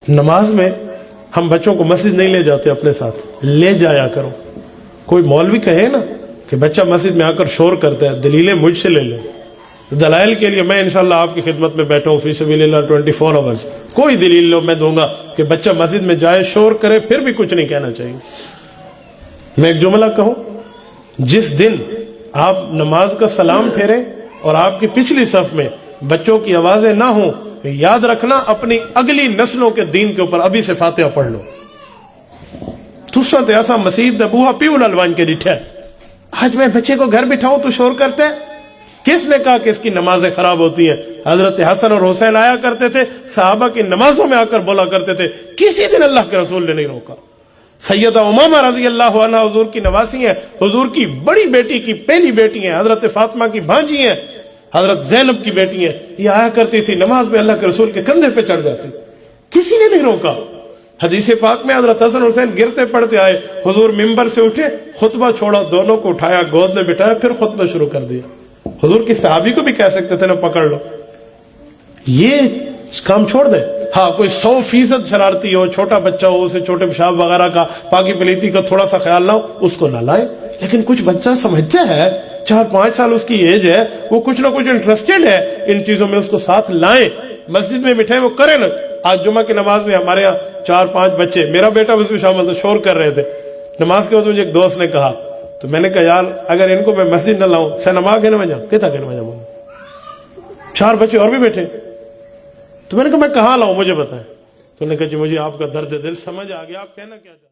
नमाज में हम बच्चों को मस्जिद नहीं ले जाते अपने साथ, ले जाया करो। कोई मौलवी कहे ना कि बच्चा मस्जिद में आकर शोर करता है, दलीलें मुझसे ले लें। दलाइल के लिए मैं इंशाल्लाह आपकी खिदमत में बैठा हूँ, फी सबीलिल्लाह 24 आवर्स। कोई दलील लो मैं दूंगा कि बच्चा मस्जिद में जाए, शोर करे, फिर भी कुछ नहीं कहना चाहिए। मैं एक जुमला कहूँ, जिस दिन आप नमाज का सलाम फेरें और आपकी पिछली सफ में बच्चों की आवाजें ना हो, याद रखना अपनी अगली नस्लों के दीन के ऊपर अभी से फातिहा पढ़ लो। तुसा तो ऐसा मसीद बूहा पीऊ ललवान के डिठा, आज मैं बच्चे को घर बिठाऊं तो शोर करते हैं। किसने कहा कि इसकी नमाजें खराब होती हैं? हजरत हसन और हुसैन आया करते थे, सहाबा की नमाजों में आकर बोला करते थे, किसी दिन अल्लाह के रसूल ने नहीं रोका। सैयदा उमामा रजी अल्लाह अन्हा हुजूर की नवासी हैं, हुजूर की बड़ी बेटी की पहली बेटी हैं, हजरत फातिमा की भांजी हैं, हजरत ज़ैनब की बेटी हैं। ये आया करती थी, नमाज में अल्लाह के रसूल के कंधे पे चढ़ जाती, किसी ने नहीं रोका। हदीस पाक में हजरत हसन हुसैन गिरते पड़ते आए, हुजूर मिंबर से उठे, खुतबा छोड़ा, दोनों को उठाया, गोद में बिठाया, फिर खुतबा शुरू कर दिया। हुजूर की सहाबी को भी कह सकते थे ना पकड़ लो, ये काम छोड़ दे। हाँ, कोई 100% शरारती हो, छोटा बच्चा हो, उसे छोटे पेशाब वगैरह का, पाकी पलीती का थोड़ा सा ख्याल ना हो, उसको ना लाए। लेकिन कुछ बच्चा समझते हैं, 4-5 साल उसकी एज है, वो कुछ ना कुछ इंटरेस्टेड है इन चीजों में, उसको साथ लाएं, मस्जिद में बिठाएं, वो करें ना। आज जुमा की नमाज में हमारे यहाँ 4-5 बच्चे, मेरा बेटा उसमें शामिल था, शोर कर रहे थे। नमाज के बाद मुझे एक दोस्त ने कहा, तो मैंने कहा यार अगर इनको मैं मस्जिद न लाऊं, सनमा कहने में जाऊं, कितना कहने में जाऊं, 4 बच्चे और भी बैठे। तो मैंने कहा मैं कहाँ लाऊं, मुझे बताएं। तो उन्होंने कहा जी मुझे आपका दर्द दिल समझ आ गया, आप कहना क्या चाहते हैं।